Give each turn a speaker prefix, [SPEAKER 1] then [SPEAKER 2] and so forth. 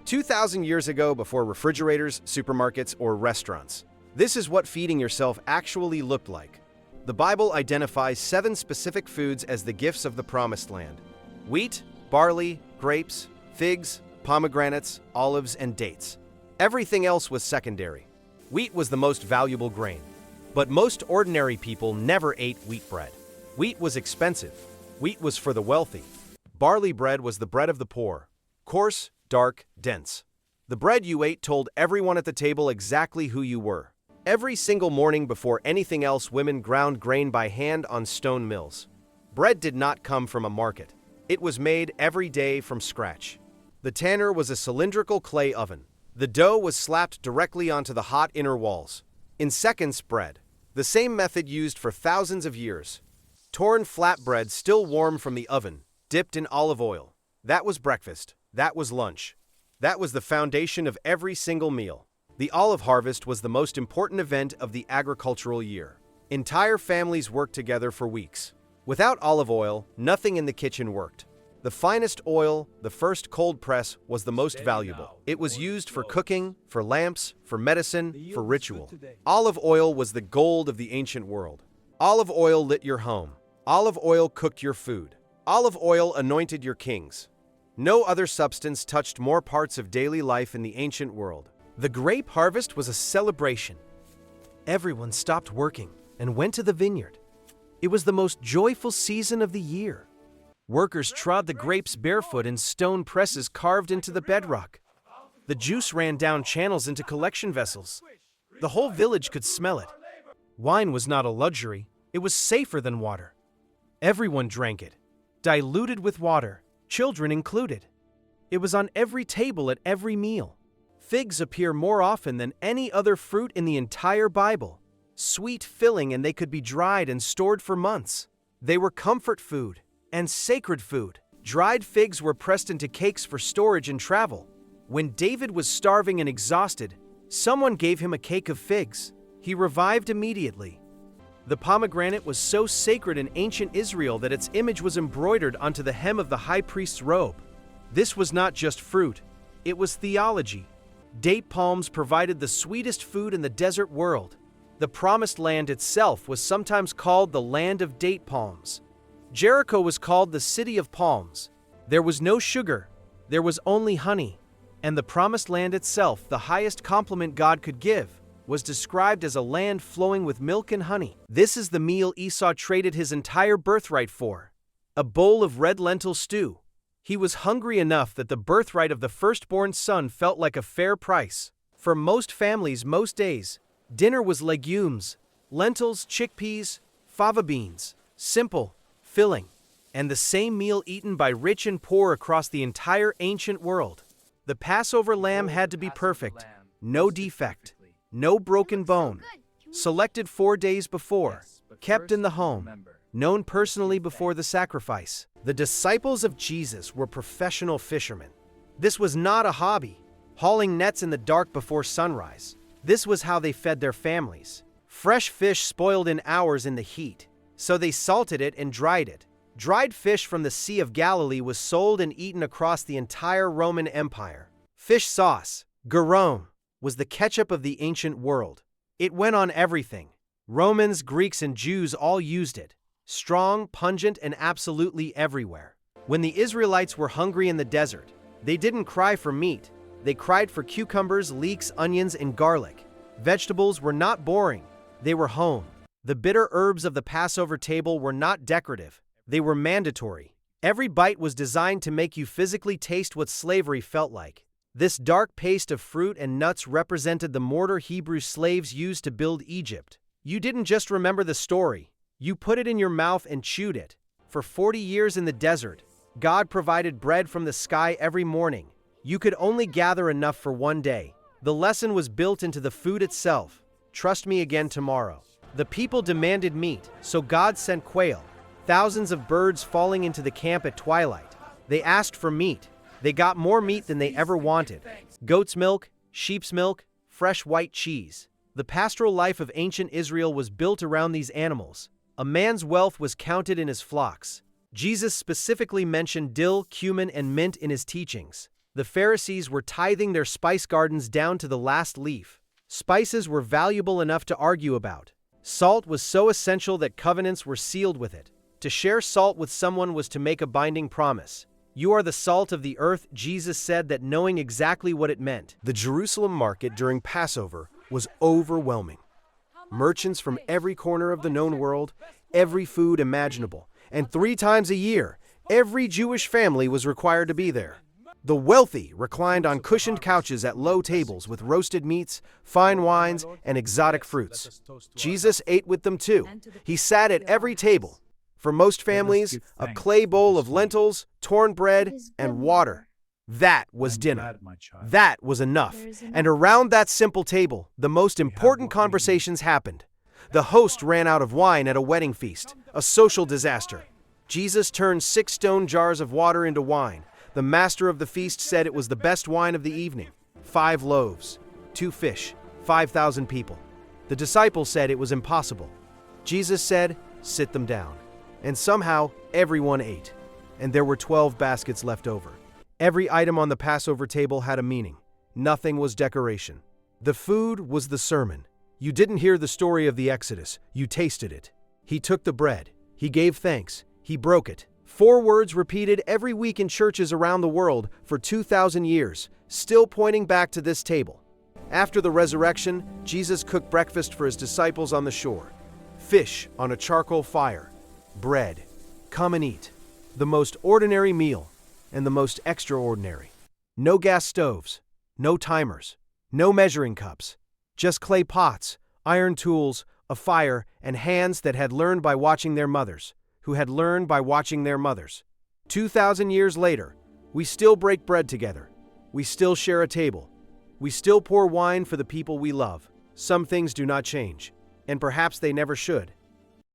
[SPEAKER 1] 2,000 years ago, before refrigerators, supermarkets, or restaurants, this is what feeding yourself actually looked like. The Bible identifies 7 specific foods as the gifts of the Promised Land: wheat, barley, grapes, figs, pomegranates, olives, and dates. Everything else was secondary. Wheat was the most valuable grain. But most ordinary people never ate wheat bread. Wheat was expensive. Wheat was for the wealthy. Barley bread was the bread of the poor. Coarse, dark, dense. The bread you ate told everyone at the table exactly who you were. Every single morning before anything else, women ground grain by hand on stone mills. Bread did not come from a market. It was made every day from scratch. The tanner was a cylindrical clay oven. The dough was slapped directly onto the hot inner walls. In seconds, bread. The same method used for thousands of years. Torn flatbread still warm from the oven, dipped in olive oil. That was breakfast. That was lunch. That was the foundation of every single meal. The olive harvest was the most important event of the agricultural year. Entire families worked together for weeks. Without olive oil, nothing in the kitchen worked. The finest oil, the first cold press, was the most valuable. It was used for cooking, for lamps, for medicine, for ritual. Olive oil was the gold of the ancient world. Olive oil lit your home. Olive oil cooked your food. Olive oil anointed your kings. No other substance touched more parts of daily life in the ancient world. The grape harvest was a celebration. Everyone stopped working and went to the vineyard. It was the most joyful season of the year. Workers trod the grapes barefoot in stone presses carved into the bedrock. The juice ran down channels into collection vessels. The whole village could smell it. Wine was not a luxury. It was safer than water. Everyone drank it, diluted with water, children included. It was on every table at every meal. Figs appear more often than any other fruit in the entire Bible. Sweet, filling, and they could be dried and stored for months. They were comfort food and sacred food. Dried figs were pressed into cakes for storage and travel. When David was starving and exhausted, someone gave him a cake of figs. He revived immediately. The pomegranate was so sacred in ancient Israel that its image was embroidered onto the hem of the high priest's robe. This was not just fruit, it was theology. Date palms provided the sweetest food in the desert world. The Promised Land itself was sometimes called the land of date palms. Jericho was called the city of palms. There was no sugar, there was only honey. And the Promised Land itself, the highest compliment God could give, was described as a land flowing with milk and honey. This is the meal Esau traded his entire birthright for: a bowl of red lentil stew. He was hungry enough that the birthright of the firstborn son felt like a fair price. For most families, most days, dinner was legumes, lentils, chickpeas, fava beans. Simple, filling, and the same meal eaten by rich and poor across the entire ancient world. The Passover lamb had to be perfect, no defect, no broken bone. Selected 4 days before, kept in the home, known personally before the sacrifice. The disciples of Jesus were professional fishermen. This was not a hobby, hauling nets in the dark before sunrise. This was how they fed their families. Fresh fish spoiled in hours in the heat, so they salted it and dried it. Dried fish from the Sea of Galilee was sold and eaten across the entire Roman Empire. Fish sauce, garum, was the ketchup of the ancient world. It went on everything. Romans, Greeks, and Jews all used it. Strong, pungent, and absolutely everywhere. When the Israelites were hungry in the desert, they didn't cry for meat. They cried for cucumbers, leeks, onions, and garlic. Vegetables were not boring. They were home. The bitter herbs of the Passover table were not decorative. They were mandatory. Every bite was designed to make you physically taste what slavery felt like. This dark paste of fruit and nuts represented the mortar Hebrew slaves used to build Egypt. You didn't just remember the story. You put it in your mouth and chewed it. For 40 years in the desert, God provided bread from the sky every morning. You could only gather enough for one day. The lesson was built into the food itself. Trust me again tomorrow. The people demanded meat, so God sent quail, thousands of birds falling into the camp at twilight. They asked for meat. They got more meat than they ever wanted. Goat's milk, sheep's milk, fresh white cheese. The pastoral life of ancient Israel was built around these animals. A man's wealth was counted in his flocks. Jesus specifically mentioned dill, cumin, and mint in his teachings. The Pharisees were tithing their spice gardens down to the last leaf. Spices were valuable enough to argue about. Salt was so essential that covenants were sealed with it. To share salt with someone was to make a binding promise. You are the salt of the earth, Jesus said that, knowing exactly what it meant. The Jerusalem market during Passover was overwhelming. Merchants from every corner of the known world, every food imaginable, and 3 times a year, every Jewish family was required to be there. The wealthy reclined on cushioned couches at low tables with roasted meats, fine wines, and exotic fruits. Jesus ate with them too. He sat at every table. For most families, a clay bowl of lentils, torn bread, and water. That was dinner. That was enough. And around that simple table, the most important conversations happened. The host ran out of wine at a wedding feast, a social disaster. Jesus turned 6 stone jars of water into wine. The master of the feast said it was the best wine of the evening. 5 loaves, 2 fish, 5,000 people. The disciples said it was impossible. Jesus said, "Sit them down." And somehow, everyone ate. And there were 12 baskets left over. Every item on the Passover table had a meaning. Nothing was decoration. The food was the sermon. You didn't hear the story of the Exodus, you tasted it. He took the bread. He gave thanks. He broke it. 4 words repeated every week in churches around the world for 2,000 years, still pointing back to this table. After the resurrection, Jesus cooked breakfast for his disciples on the shore. Fish on a charcoal fire. Bread. Come and eat. The most ordinary meal, and the most extraordinary. No gas stoves. No timers. No measuring cups. Just clay pots, iron tools, a fire, and hands that had learned by watching their mothers, who had learned by watching their mothers. 2,000 years later, we still break bread together. We still share a table. We still pour wine for the people we love. Some things do not change, and perhaps they never should.